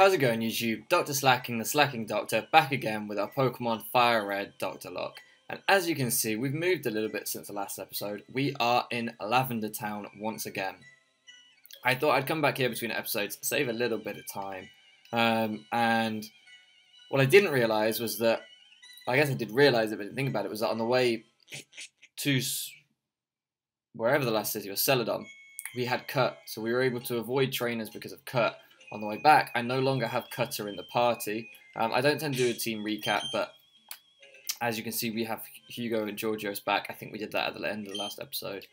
How's it going, YouTube? Dr. Slacking, the Slacking Doctor, back again with our Pokemon Fire Red Dr. Lock. And as you can see, we've moved a little bit since the last episode. We are in Lavender Town once again. I thought I'd come back here between episodes, save a little bit of time. And what I didn't realise was that, I guess I did realise it, but I didn't think about it, was that on the way to wherever the last city was, Celadon, we had Cut. So we were able to avoid trainers because of Cut. On the way back, I no longer have Cutter in the party. I don't tend to do a team recap, but as you can see, we have Hugo and Georgios back. I think we did that at the end of the last episode.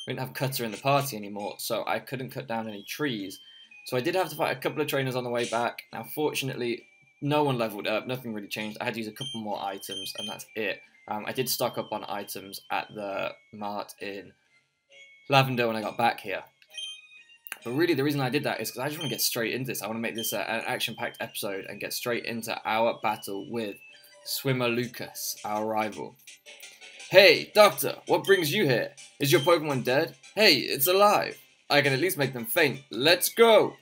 We didn't have Cutter in the party anymore, so I couldn't cut down any trees. So I did have to fight a couple of trainers on the way back. Now, fortunately, no one leveled up. Nothing really changed. I had to use a couple more items, and that's it. I did stock up on items at the mart in Lavender when I got back here. But really, the reason I did that is because I just want to get straight into this. I want to make this an action-packed episode and get straight into our battle with Swimmer Lucas, our rival. Hey, Doctor, what brings you here? Is your Pokemon dead? Hey, it's alive. I can at least make them faint. Let's go!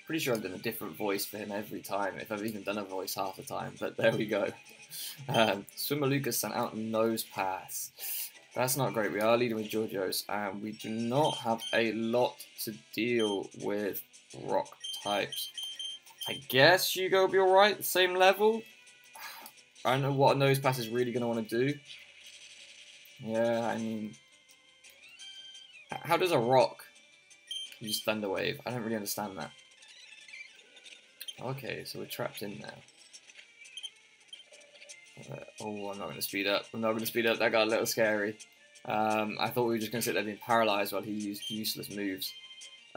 Pretty sure I've done a different voice for him every time, if I've even done a voice half the time, but there we go. Swimmer Lucas sent out Nose Pass. That's not great. We are leading with Georgios, and we do not have a lot to deal with rock types. I guess Hugo will be alright, same level. I don't know what a Nose Pass is really going to want to do. Yeah, I mean, how does a rock use Thunder Wave? I don't really understand that. Okay, so we're trapped in now. Oh, I'm not going to speed up. I'm not going to speed up. That got a little scary. I thought we were just going to sit there being paralyzed while he used useless moves.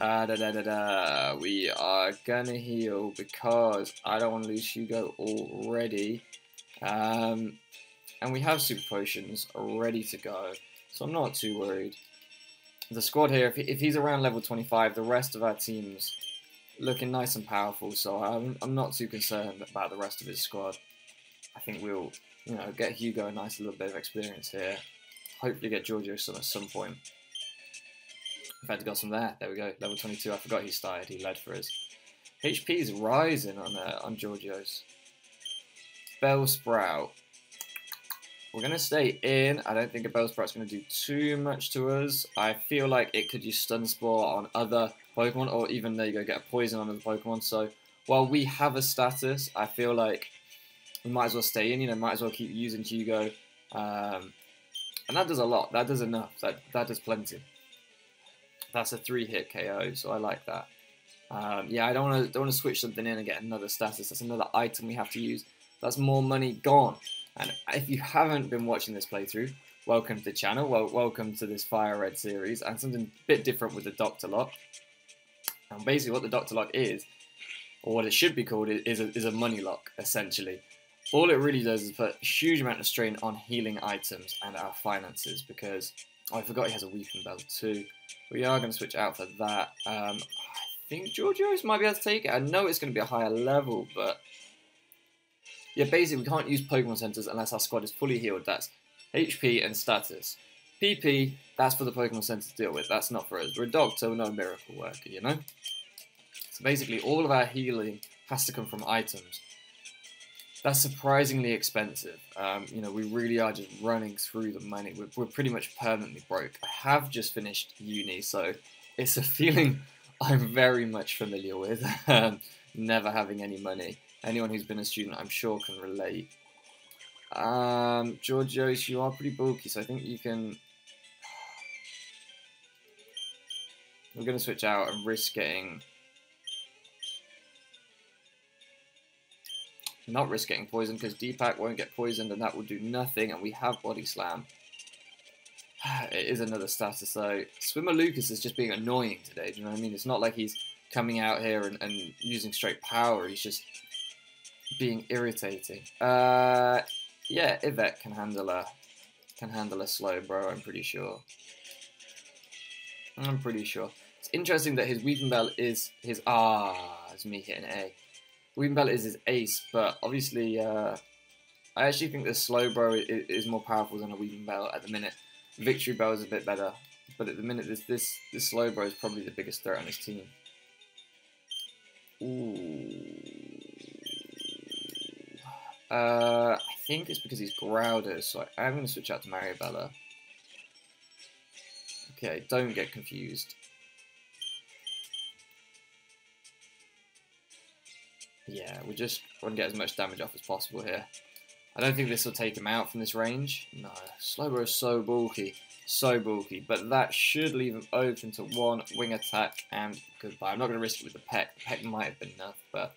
We are going to heal because I don't want to lose Hugo already. And we have Super Potions ready to go, so I'm not too worried. The squad here, if he's around level 25, the rest of our team's looking nice and powerful, so I'm not too concerned about the rest of his squad. I think we'll, get Hugo a nice little bit of experience here. Hopefully get Georgios some at some point. In fact, got some there. There we go. Level 22. I forgot he started. He led for us. HP is rising on Georgios. Bellsprout. We're going to stay in. I don't think a Bellsprout's going to do too much to us. I feel like it could use Stun Spore on other Pokemon, or even, there you go, get a Poison on other Pokemon. So, while we have a status, I feel like we might as well stay in, might as well keep using Hugo. And that does a lot. That does enough. That does plenty. That's a 3-hit KO, so I like that. Yeah, I don't want to switch something in and get another status. That's another item we have to use. That's more money gone. And if you haven't been watching this playthrough, welcome to the channel. Welcome to this Fire Red series, and something a bit different with the Dr. Lock. And basically what the Dr. Lock is, or what it should be called, is a money lock, essentially. All it really does is put a huge amount of strain on healing items and our finances, because I forgot he has a Weeping Bell too. We are going to switch out for that. I think Georgios might be able to take it. I know it's going to be a higher level, but yeah, basically we can't use Pokemon Centers unless our squad is fully healed. That's HP and status. PP, that's for the Pokemon Center to deal with. That's not for us. We're a doctor, we're not a miracle worker, So basically all of our healing has to come from items. That's surprisingly expensive. We really are just running through the money. We're pretty much permanently broke. I have just finished uni, so it's a feeling I'm very much familiar with. Never having any money. Anyone who's been a student, I'm sure, can relate. Georgios, you are pretty bulky, so I think you can... We're going to switch out and risk getting... Not risk getting poisoned, because Deepak won't get poisoned and that will do nothing, and we have Body Slam. It is another status though. Swimmer Lucas is just being annoying today, do you know what I mean? It's not like he's coming out here and using straight power, he's just being irritating. Yeah, Yvette can handle a slow bro, I'm pretty sure. It's interesting that his Weeping Bell is his... it's me hitting A. Weeping Bell is his ace, but obviously I actually think the Slow Bro is more powerful than a Weeping Bell at the minute. Victory Bell is a bit better, but at the minute this Slow Bro is probably the biggest threat on his team. Ooh. I think it's because he's Grouders, so I'm going to switch out to Mariabella. Okay, don't get confused. Yeah, we just want to get as much damage off as possible here. I don't think this will take him out from this range. No, Slowbro is so bulky. So bulky. But that should leave him open to one wing attack and goodbye. I'm not going to risk it with the Peck. The Peck might have been enough, but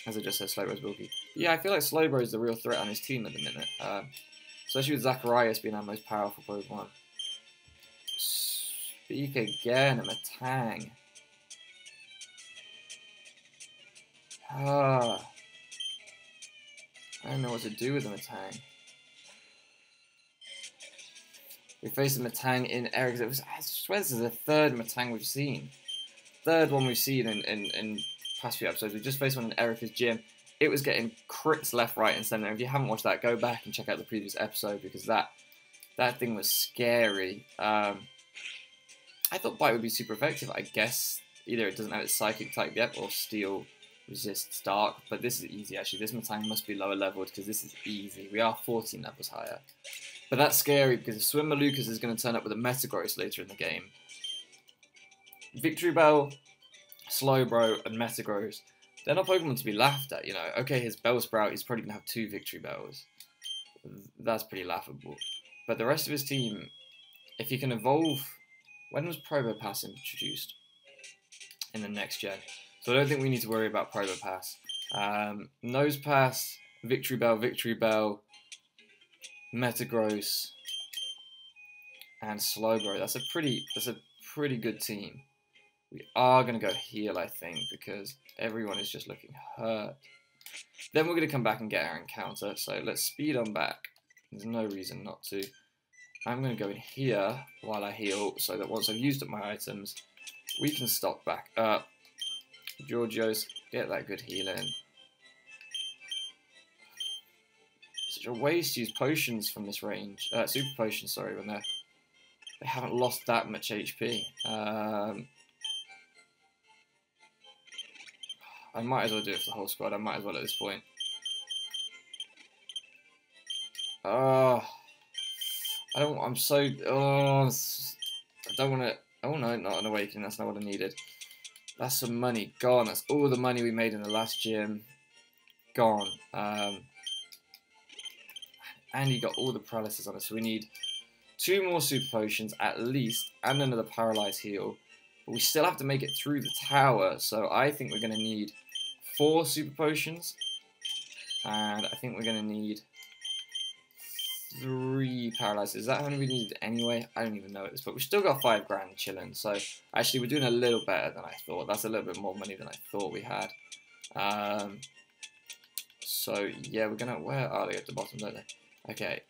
as I just said, Slowbro is bulky. Yeah, I feel like Slowbro is the real threat on his team at the minute. Especially with Zacharias being our most powerful Pokemon. Speak again, a Metang. I don't know what to do with the Metang. We faced the Metang in Eric. I swear this is the third Metang we've seen. Third one we've seen in past few episodes. We just faced one in Erica's gym. It was getting crits left, right, and centre. If you haven't watched that, go back and check out the previous episode because that thing was scary. I thought Bite would be super effective. I guess either it doesn't have its Psychic type yet or Steel resists Dark. But this is easy actually. This Metang must be lower leveled because this is easy. We are 14 levels higher. But that's scary because if Swimmer Lucas is going to turn up with a Metagross later in the game, Victory Bell, Slowbro, and Metagross, they're not Pokemon to be laughed at, you know. Okay, his Bellsprout, he's probably going to have 2 Victory Bells. That's pretty laughable. But the rest of his team, if he can evolve... When was Probopass introduced? In the next gen. So I don't think we need to worry about Probopass. Nosepass, Victory Bell, Metagross, and Slowbro. That's a pretty good team. We are going to go heal, I think, because everyone is just looking hurt. Then we're going to come back and get our encounter, so let's speed on back. There's no reason not to. I'm going to go in here while I heal, so that once I've used up my items, we can stock back up. Georgios, get that good heal in. Such a waste to use potions from this range. Super potions, sorry, when they haven't lost that much HP. I might as well do it for the whole squad. I might as well at this point. Oh, I don't. I'm so. Oh, I don't want to. Oh no, not an awakening. That's not what I needed. That's some money gone. That's all the money we made in the last gym. Gone. And he got all the paralysis on us. So we need 2 more super potions at least, and another paralyzed heal. But we still have to make it through the tower. So I think we're going to need 4 super potions, and I think we're going to need 3 paralyzes. Is that how many we needed anyway? I don't even know at this point. We've still got 5 grand chilling. So actually, we're doing a little better than I thought. That's a little bit more money than I thought we had. So yeah, we're gonna. Where are they at the bottom? Don't they? Okay.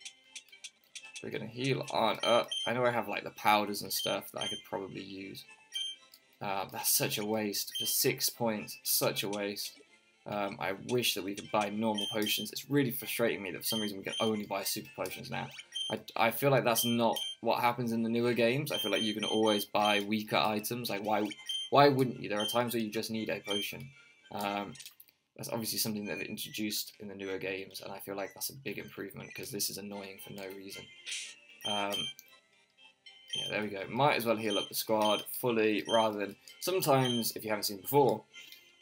We're gonna heal on up. I know I have like the powders and stuff that I could probably use. That's such a waste for 6 points. Such a waste. I wish that we could buy normal potions. It's really frustrating me that for some reason we can only buy super potions now. I feel like that's not what happens in the newer games. I feel like you can always buy weaker items. Like why wouldn't you? There are times where you just need a potion. That's obviously something that they introduced in the newer games, and I feel like that's a big improvement because this is annoying for no reason. Yeah, there we go. Might as well heal up the squad fully rather than... Sometimes, if you haven't seen before,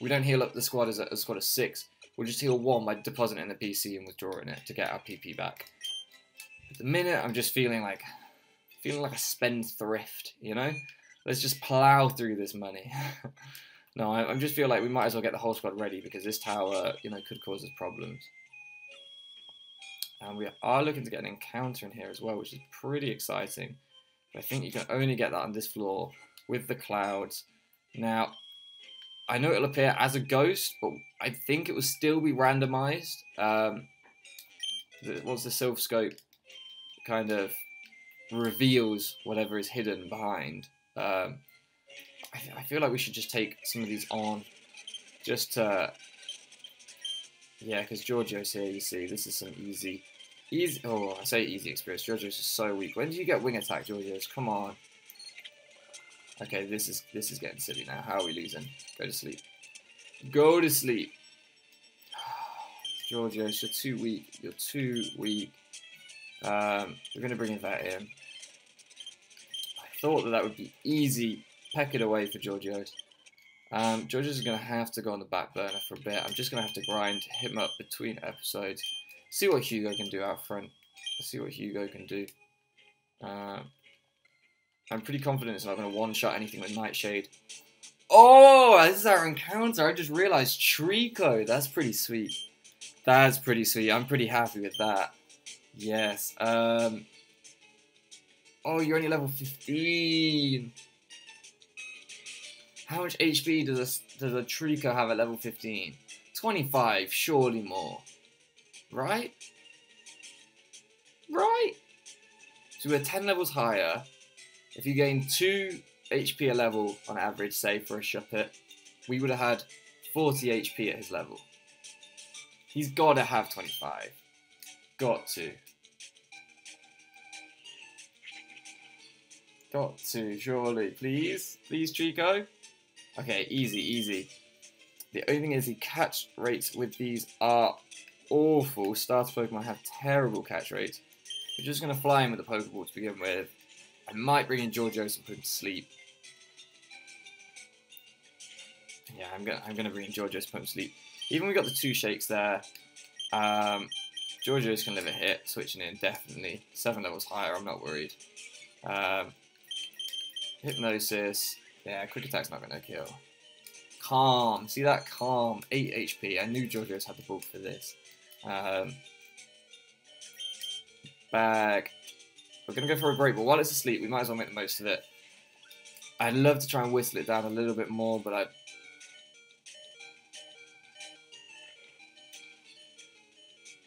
we don't heal up the squad as a squad of 6. We'll just heal 1 by depositing it in the PC and withdrawing it to get our PP back. At the minute, I'm just feeling like a spendthrift, you know? Let's just plow through this money. No, I just feel like we might as well get the whole squad ready because this tower, you know, could cause us problems. And we are looking to get an encounter in here as well, which is pretty exciting. But I think you can only get that on this floor with the clouds. Now, I know it'll appear as a ghost, but I think it will still be randomized. Once the Sylph Scope kind of reveals whatever is hidden behind. I feel like we should just take some of these on, just to, yeah, because Giorgio's here, you see, this is some easy, oh, I say easy experience, Giorgio's is so weak. When do you get wing attack, Giorgio's? Come on. Okay, this is getting silly now. How are we losing? Go to sleep. Go to sleep. Georgios, you're too weak. You're too weak. We're going to bring that in. I thought that would be easy. Peck it away for Georgios. Georgios is going to have to go on the back burner for a bit. I'm just going to have to grind him up between episodes. See what Hugo can do out front. See what Hugo can do. I'm pretty confident it's not going to one-shot anything with Nightshade. Oh, this is our encounter. I just realised Trico. That's pretty sweet. That's pretty sweet. I'm pretty happy with that. Yes. Oh, you're only level 15. How much HP does a Trico have at level 15? 25, surely more. Right? Right? So we're 10 levels higher. If you gain 2 HP a level on average, say for a Shuppet, we would have had 40 HP at his level. He's got to have 25. Got to. Got to, surely. Please? Please, Trico? Okay, easy, easy. The only thing is the catch rates with these are awful. Starter Pokemon have terrible catch rates. We're just going to fly in with the Pokeball to begin with. I might bring in Georgios and put him to sleep. Yeah, I'm gonna bring in Georgios and put him to sleep. Even we got the 2 shakes there. Georgios can live a hit, switching in definitely. 7 levels higher, I'm not worried. Hypnosis. Yeah, quick attack's not gonna kill. Calm. See that? Calm. 8 HP. I knew Georgios had the bulk for this. Bag. We're going to go for a break, but while it's asleep, we might as well make the most of it. I'd love to try and whistle it down a little bit more, but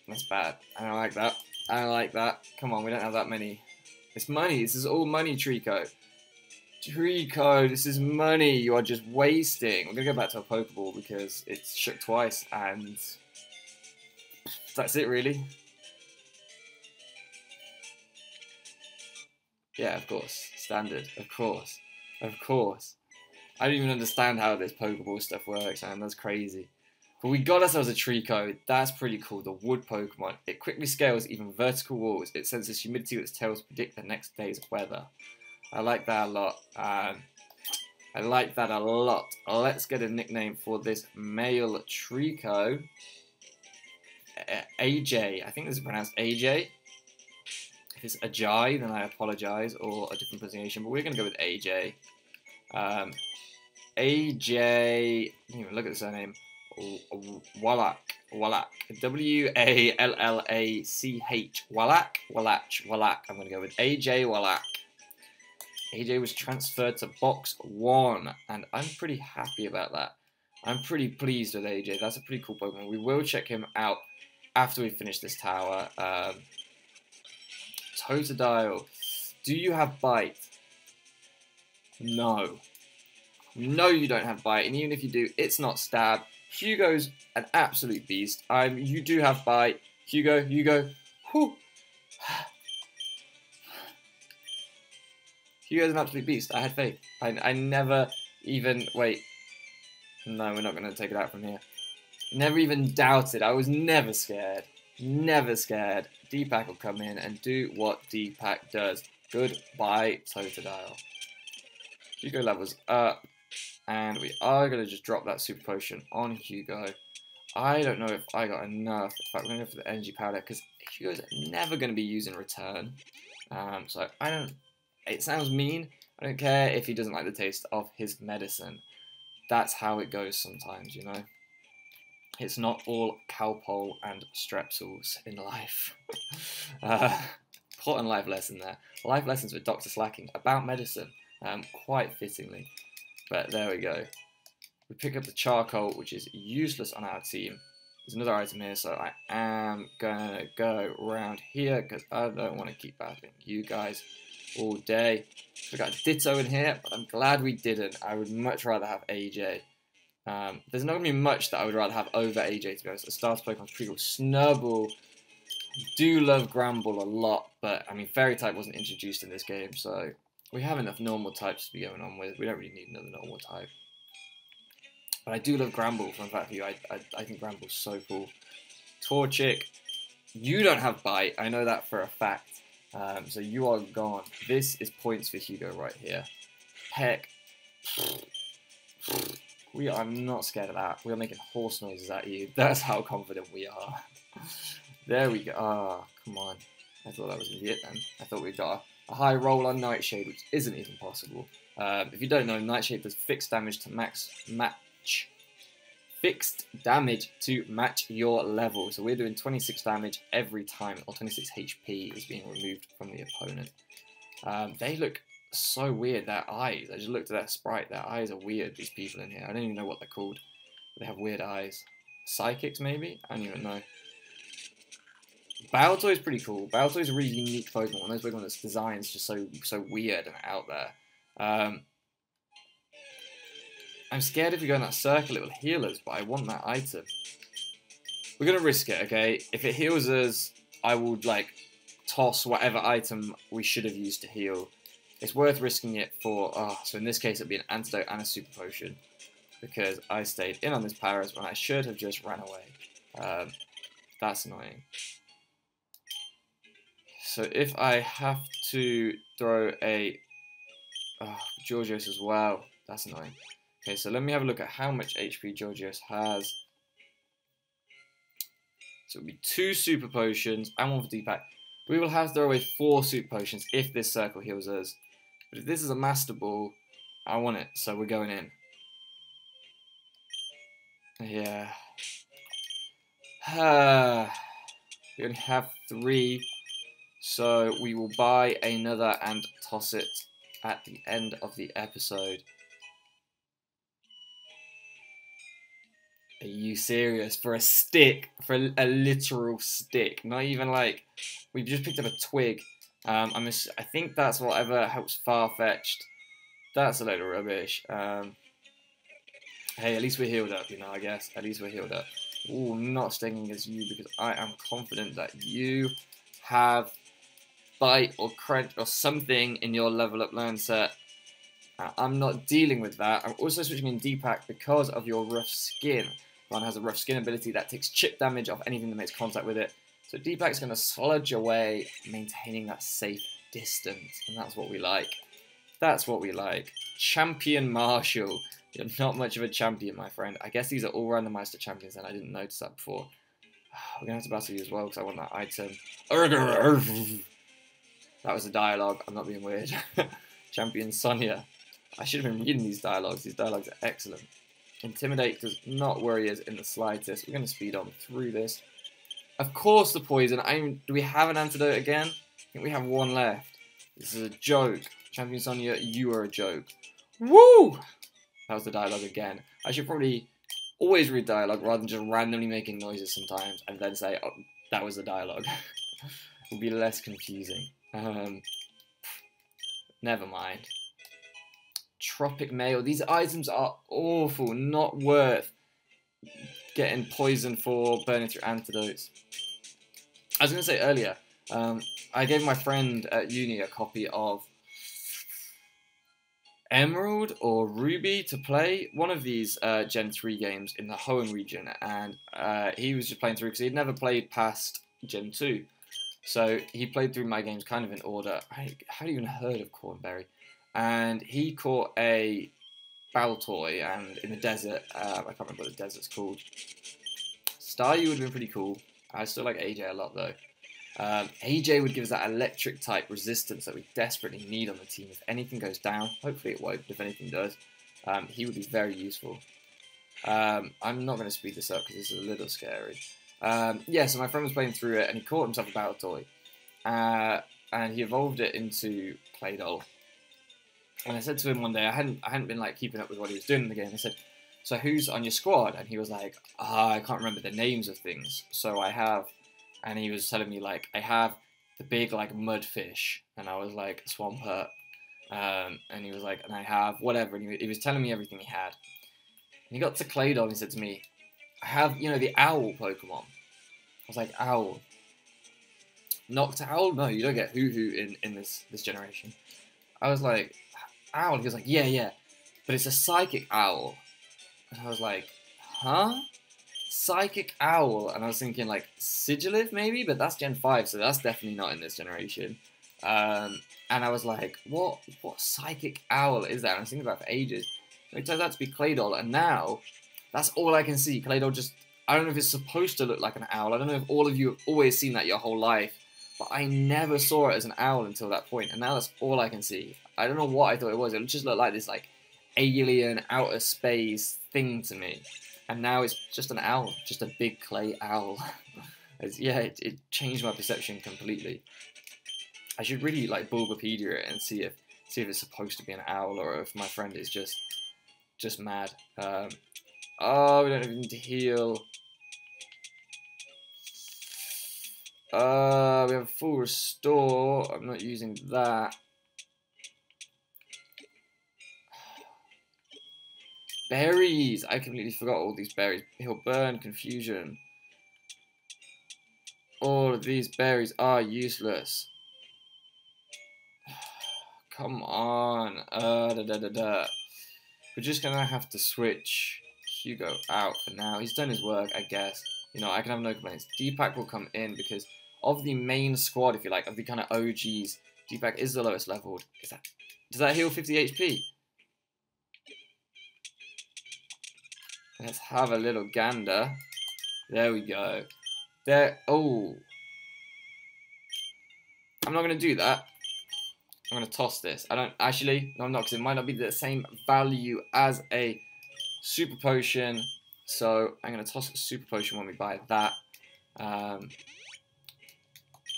that's bad. I don't like that. I don't like that. Come on, we don't have that many. It's money. This is all money, Trico. Trico, this is money. You are just wasting. We're going to go back to our Pokeball because it's shook twice, and that's it, really. Yeah, of course. Standard. Of course. Of course. I don't even understand how this Pokeball stuff works, man. That's crazy. But we got ourselves a Trico. That's pretty cool. The wood Pokemon. It quickly scales even vertical walls. It senses humidity with its tail to predict the next day's weather. I like that a lot. I like that a lot. Let's get a nickname for this male Trico. AJ. I think this is pronounced AJ. If it's Ajay, then I apologise, or a different pronunciation, but we're going to go with AJ. AJ, I didn't even look at the surname. Wallach. W-A-L-L-A-C-H. Wallach. I'm going to go with AJ Wallach. AJ was transferred to Box 1, and I'm pretty happy about that. I'm pretty pleased with AJ. That's a pretty cool Pokemon. We will check him out after we finish this tower. Totodile, do you have Bite? No. No, you don't have Bite, and even if you do, it's not Stab. Hugo's an absolute beast. You do have Bite. Hugo. Whew. Hugo's an absolute beast. I had faith. I never even... Wait. No, we're not going to take it out from here. Never even doubted. I was never scared. Never scared. D-Pack will come in and do what D-Pack does. Goodbye, Totodile. Hugo levels up. And we are going to just drop that Super Potion on Hugo. I don't know if I got enough. In fact, we're going to go for the Energy Powder because Hugo's never going to be using Return. So I don't... It sounds mean. I don't care if he doesn't like the taste of his medicine. That's how it goes sometimes, you know. It's not all Calpol and Strepsils in life. Important life lesson there. Life lessons with Dr. Slacking about medicine, quite fittingly. But there we go. We pick up the Charcoal, which is useless on our team. There's another item here, so I am gonna go around here because I don't want to keep battling you guys all day. We got a Ditto in here, but I'm glad we didn't. I would much rather have AJ. There's not going to be much that I would rather have over AJ, to be honest. The starter Pokemon's pretty cool. Snubbull. Do love Gramble a lot, but I mean, Fairy type wasn't introduced in this game, so we have enough normal types to be going on with. We don't really need another normal type. But I do love Gramble from that view. I think Gramble's so cool. Torchic, you don't have Bite. I know that for a fact. So you are gone. This is points for Hugo right here. Peck. We are not scared of that. We are making horse noises at you. That's how confident we are. There we go. Ah, come on. I thought that was going to be it then. I thought we got a high roll on Nightshade, which isn't even possible. If you don't know, Nightshade does fixed damage to match. Fixed damage to match your level. So we're doing 26 damage every time, or 26 HP is being removed from the opponent. They look so weird, their eyes. I just looked at that sprite. Their eyes are weird, these people in here. I don't even know what they're called. But they have weird eyes. Psychics, maybe? I don't even know. Baltoy is pretty cool. Baltoy is a really unique Pokemon. One of those Pokemon that's designed just so weird and out there. I'm scared if we go in that circle it will heal us, but I want that item. We're going to risk it, okay? If it heals us, I would, like, toss whatever item we should have used to heal. It's worth risking it for... Oh, so in this case, it'd be an antidote and a super potion. Because I stayed in on this Paras when I should have just ran away. That's annoying. So if I have to throw a... Georgios as well, that's annoying. Okay, so let me have a look at how much HP Georgios has. So it'll be 2 super potions and 1 for D-Pack. We will have to throw away 4 super potions if this circle heals us. But if this is a Master Ball, I want it, so we're going in. Yeah. We only have 3, so we will buy another and toss it at the end of the episode. Are you serious? For a stick? For a literal stick? Not even like... We've just picked up a twig. I think that's whatever helps Farfetch'd. That's a load of rubbish. Hey, at least we're healed up, you know, I guess. At least we're healed up. Ooh, not stinging as you because I am confident that you have Bite or Crunch or something in your level up learn set. I'm not dealing with that. I'm also switching in D-Pack because of your rough skin. One has a rough skin ability that takes chip damage off anything that makes contact with it. So D-Pack's going to sludge away, maintaining that safe distance. And that's what we like. That's what we like. Champion Marshall. You're not much of a champion, my friend. I guess these are all randomized to champions, and I didn't notice that before. We're going to have to battle you as well, because I want that item. That was a dialogue. I'm not being weird. Champion Sonia. I should have been reading these dialogues. These dialogues are excellent. Intimidate does not worry us in the slightest. We're going to speed on through this. Of course the poison. Do we have an antidote again? I think we have 1 left. This is a joke. Champion Sonia, you are a joke. Woo! That was the dialogue again. I should probably always read dialogue rather than just randomly making noises sometimes and then say, oh, that was the dialogue. It would be less confusing. Never mind. Tropic Mail. These items are awful. Not worth getting poisoned for burning through antidotes. I was going to say earlier, I gave my friend at uni a copy of Emerald or Ruby to play. One of these Gen 3 games in the Hoenn region. And he was just playing through because he'd never played past Gen 2. So he played through my games kind of in order. I hadn't even heard of Cornberry. And he caught a Baltoy and in the desert, I can't remember what the desert's called. Staryu would have been pretty cool. I still like AJ a lot though. AJ would give us that electric type resistance that we desperately need on the team. If anything goes down, hopefully it won't, but if anything does, he would be very useful. I'm not going to speed this up because this is a little scary. Yeah, so my friend was playing through it and he caught himself a Baltoy. And he evolved it into Claydol. And I said to him one day, I hadn't been like keeping up with what he was doing in the game. I said, so who's on your squad? And he was like, I can't remember the names of things. So I have, and he was telling me like, I have the big like mudfish. And I was like, Swampert. And he was like, and I have whatever. And he was telling me everything he had. And he got to Claydol and he said to me, I have, you know, the owl Pokemon. I was like, owl. Noctowl? No, you don't get Hoo-Hoo in this generation. I was like, owl? He was like, yeah, but it's a psychic owl. And I was like, huh? Psychic Owl, and I was thinking like Sigilif maybe, but that's Gen 5, so that's definitely not in this generation. And I was like, what Psychic Owl is that? And I was thinking about it for ages. And it turns out to be Claydol, and now that's all I can see. Claydol just, I don't know if it's supposed to look like an owl. I don't know if all of you have always seen that your whole life, but I never saw it as an owl until that point, and now that's all I can see. I don't know what I thought it was. It just looked like this like alien outer space thing to me. And now it's just an owl, just a big clay owl. Yeah, it changed my perception completely. I should really like Bulbapedia it and see if it's supposed to be an owl or if my friend is just mad. Oh, we don't even need to heal. We have a full restore. I'm not using that. Berries! I completely forgot all these berries. He'll burn, confusion. All of these berries are useless. Come on. We're just gonna have to switch Hugo out for now. He's done his work, I guess. You know, I can have no complaints. Deepak will come in because of the main squad, if you like, of the kind of OGs. Deepak is the lowest leveled. Does that heal 50 HP? Let's have a little gander. There we go. There. Oh. I'm not going to do that. I'm going to toss this. I don't. Actually, no, I'm not, because it might not be the same value as a super potion. So I'm going to toss a super potion when we buy that.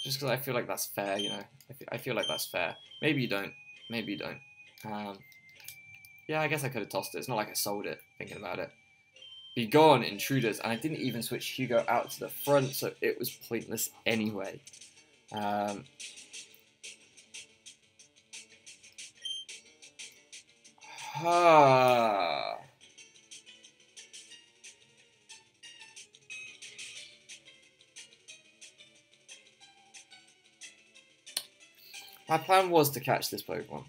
Just because I feel like that's fair, you know. I feel like that's fair. Maybe you don't. Maybe you don't. Yeah, I guess I could have tossed it. It's not like I sold it, thinking about it. Be gone, intruders. And I didn't even switch Hugo out to the front, so it was pointless anyway. My plan was to catch this Pokemon.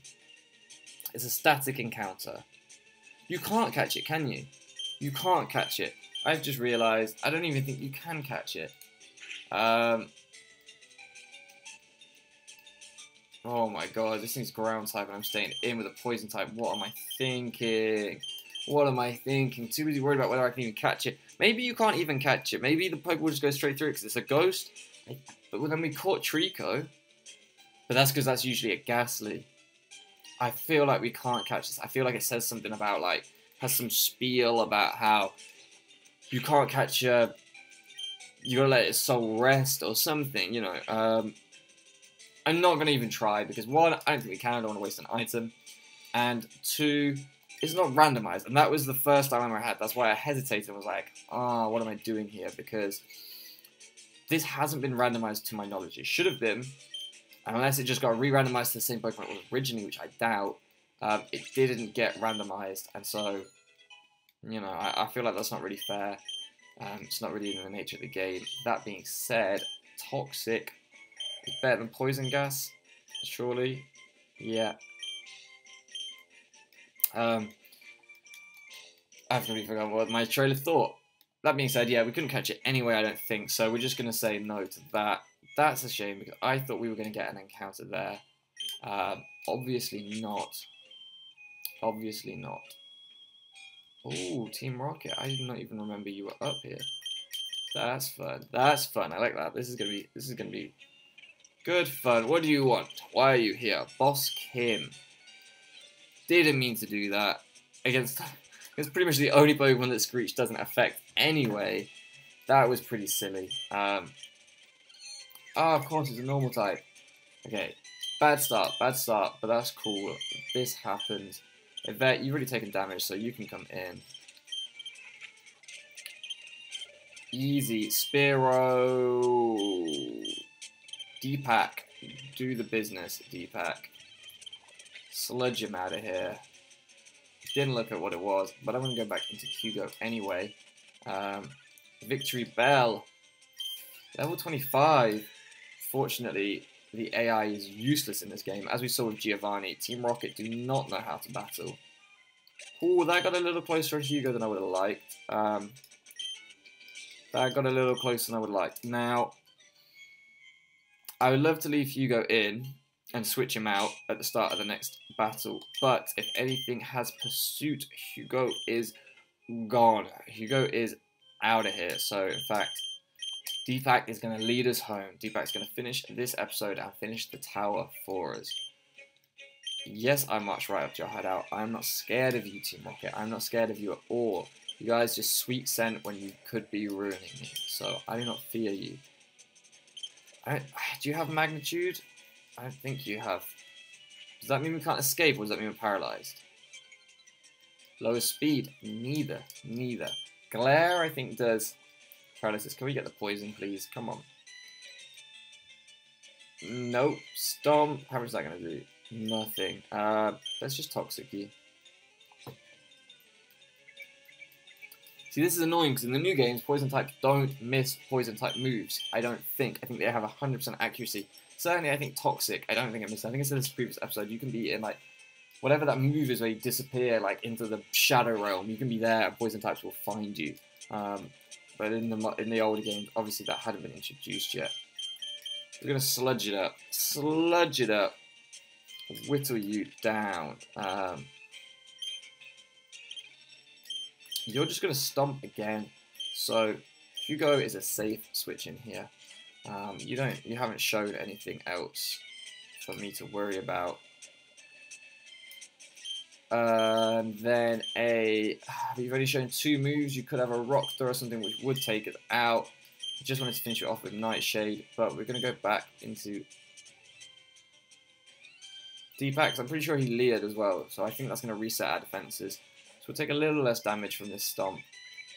It's a static encounter. You can't catch it, can you? You can't catch it. I've just realised I don't even think you can catch it. Oh my god, this thing's ground type and I'm staying in with a poison type. What am I thinking? What am I thinking? Too busy worried about whether I can even catch it. Maybe you can't even catch it. Maybe the Pokemon will just go straight through it because it's a ghost. But then we caught Trico. But that's because that's usually a Ghastly. I feel like we can't catch this. I feel like it says something about, like, has some spiel about how you can't catch you gotta let its soul rest or something, you know. I'm not gonna even try because one, I don't think we can, I don't want to waste an item. And two, it's not randomized. And that was the first dilemma I had. That's why I hesitated and was like, what am I doing here? Because this hasn't been randomized to my knowledge. It should have been. Unless it just got re-randomized to the same Pokemon it was originally, which I doubt. It didn't get randomized, and so, you know, I feel like that's not really fair. It's not really in the nature of the game. That being said, Toxic is better than Poison Gas, surely. Yeah. I've completely forgotten what my trail of thought. That being said, yeah, we couldn't catch it anyway, I don't think, so we're just going to say no to that. That's a shame, because I thought we were going to get an encounter there. Obviously not. Obviously not. Oh, Team Rocket. I did not even remember you were up here. That's fun. That's fun. I like that. This is gonna be good fun. What do you want? Why are you here? Boss Kim. Didn't mean to do that. Against it's pretty much the only Pokemon that Screech doesn't affect anyway. That was pretty silly. Of course, it's a normal type. Okay, bad start, but that's cool. This happens. Yvette, you've already taken damage, so you can come in. Easy. Spearow. Deepak, do the business, Deepak. Sludge him out of here. Didn't look at what it was, but I'm going to go back into Hugo anyway. Victory Bell. Level 25. Fortunately, the AI is useless in this game. As we saw with Giovanni, Team Rocket do not know how to battle. Ooh, that got a little closer to Hugo than I would have liked. That got a little closer than I would like. Now, I would love to leave Hugo in and switch him out at the start of the next battle. But if anything has pursuit, Hugo is gone. Hugo is out of here. So, in fact, Deepak is going to lead us home. Deepak's going to finish this episode and finish the tower for us. Yes, I marched right up to your hideout. I'm not scared of you, Team Rocket. I'm not scared of you at all. You guys just sweet scent when you could be ruining me. So, I do not fear you. Do you have magnitude? I don't think you have. Does that mean we can't escape, or does that mean we're paralyzed? Lower speed? Neither. Neither. Glare, I think, does paralysis. Can we get the poison, please? Come on. Nope. Stomp. How much is that going to do? Nothing. Let's just Toxic you. See, this is annoying because in the new games, poison types don't miss poison type moves. I don't think. I think they have 100% accuracy. Certainly, I think Toxic, I don't think it misses. I think it's in this previous episode, you can be in, like, whatever that move is where you disappear, like, into the Shadow Realm. You can be there and poison types will find you. But in the older games, obviously that hadn't been introduced yet. We're going to sludge it up. Sludge it up. Whittle you down. You're just going to stomp again. So Hugo is a safe switch in here. You haven't showed anything else for me to worry about. Then you've only shown 2 moves. You could have a Rock Throw or something which would take it out. I just wanted to finish it off with Nightshade, but we're going to go back into Deepak. I'm pretty sure he leered as well, so I think that's going to reset our defenses. So we'll take a little less damage from this stomp.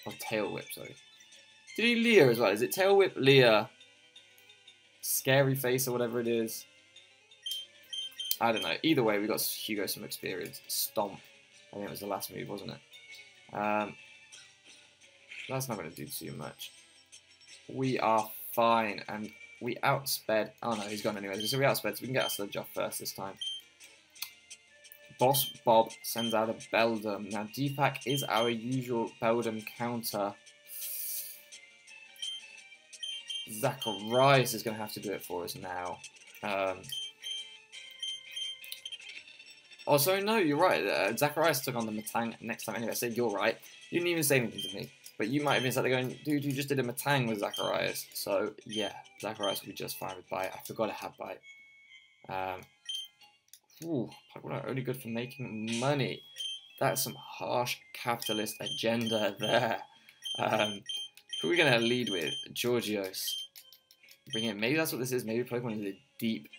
Or Tail Whip, sorry. Did he leer as well? Is it Tail Whip, leer, Scary Face, or whatever it is? I don't know. Either way, we got Hugo some experience. Stomp. I think it was the last move, wasn't it? That's not going to do too much. We are fine, and we outsped. Oh no, he's gone anyway. So we outsped, so we can get our Sludge off first this time. Boss Bob sends out a Beldum. Now, Deepak is our usual Beldum counter. Zacharias is going to have to do it for us now. Also, no, you're right. Zacharias took on the Matang next time. Anyway, I said you're right. You didn't even say anything to me. But you might have been sat there going, dude, you just did a Matang with Zacharias. So, yeah, Zacharias will be just fine with Bite. I forgot I had Bite. Pokémon are only good for making money. That's some harsh capitalist agenda there. Who are we going to lead with? Georgios. Bring in. Maybe that's what this is. Maybe Pokemon is a deep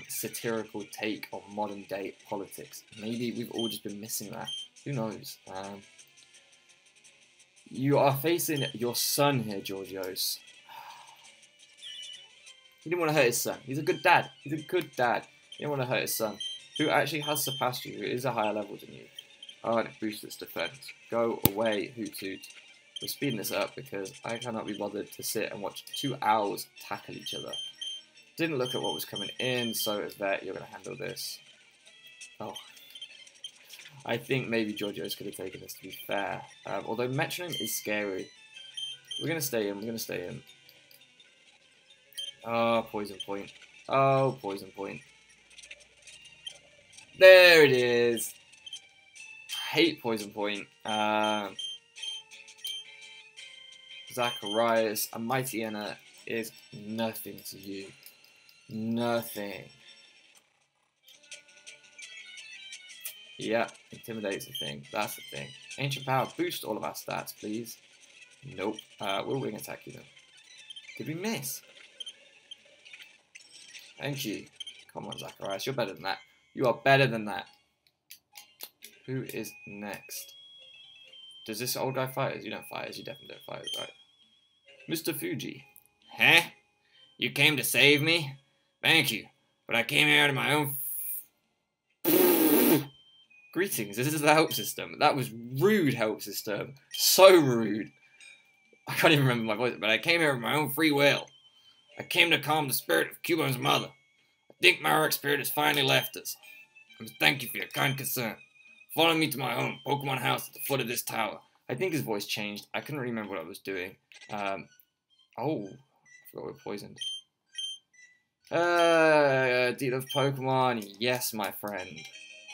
satirical take on modern day politics. Maybe we've all just been missing that. Who knows? You are facing your son here, Georgios. He didn't want to hurt his son. He's a good dad. He's a good dad. He didn't want to hurt his son, who actually has surpassed you, who is a higher level than you. Oh, and it boosts its defense. Go away, Hoot Hoot. We're speeding this up because I cannot be bothered to sit and watch 2 owls tackle each other. Didn't look at what was coming in, so it's that you're going to handle this. Oh. I think maybe Georgios could have taken this, to be fair. Although Metronome is scary. We're going to stay in. We're going to stay in. Oh, Poison Point. Oh, Poison Point. There it is. I hate Poison Point. Zacharias, a Mighty Enna is nothing to you. Nothing. Yeah, Intimidate's the thing. That's the thing. Ancient Power, boost all of our stats, please. Nope. We'll Wing Attack you then. Did we miss? Thank you. Come on, Zacharias. You're better than that. You are better than that. Who is next? Does this old guy fight us? You don't fight us. You definitely don't fight us, right? Mr. Fuji. Huh? You came to save me? Thank you. But I came here out of my own... Greetings, this is the help system. That was rude, help system. So rude. I can't even remember my voice, but I came here of my own free will. I came to calm the spirit of Cubo's mother. I think my Arc spirit has finally left us. I must thank you for your kind concern. Follow me to my home, Pokemon house at the foot of this tower. I think his voice changed. I couldn't remember what I was doing. Oh, I forgot we're poisoned. Deal of Pokemon. Yes, my friend.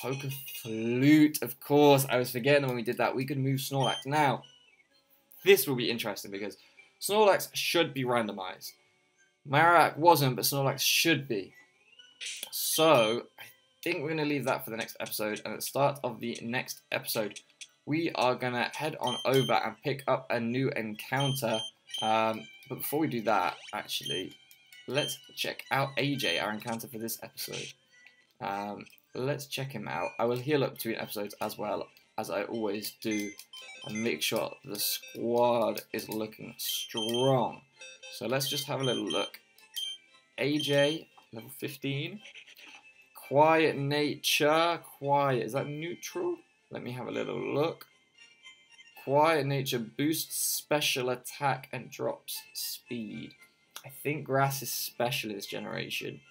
Poke Flute, of course. I was forgetting that when we did that, we could move Snorlax. Now, this will be interesting because Snorlax should be randomized. Marowak wasn't, but Snorlax should be. So, I think we're going to leave that for the next episode. And at the start of the next episode, we are going to head on over and pick up a new encounter. But before we do that, actually, let's check out AJ, our encounter for this episode. Let's check him out. I will heal up between episodes as well, as I always do, and make sure the squad is looking strong. So let's just have a little look. AJ, level 15. Quiet nature. Quiet. Is that neutral? Let me have a little look. Quiet nature boosts special attack and drops speed. I think grass is special this generation.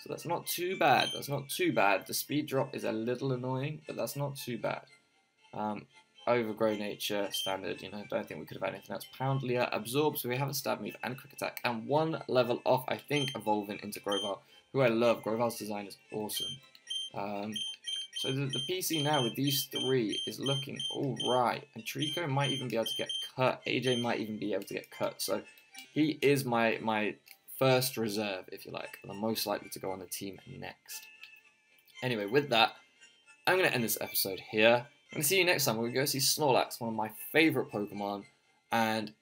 So that's not too bad. That's not too bad. The speed drop is a little annoying, but that's not too bad. Overgrow nature, standard, you know, don't think we could have had anything else. Poundlier, absorb, so we have a stab move and quick attack. And one level off, I think, evolving into Grovyle, who I love. Grovyle's design is awesome. So the PC now with these three is looking alright. And Trico might even be able to get cut. AJ might even be able to get cut. So he is my first reserve, if you like. And I'm most likely to go on the team next. Anyway, with that, I'm going to end this episode here. I'm going to see you next time. We're going to go see Snorlax, one of my favourite Pokemon, and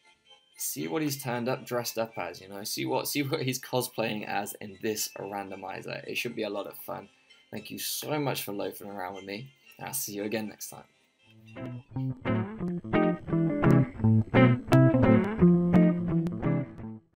see what he's turned up, dressed up as, you know. See what he's cosplaying as in this randomizer. It should be a lot of fun. Thank you so much for loafing around with me. I'll see you again next time.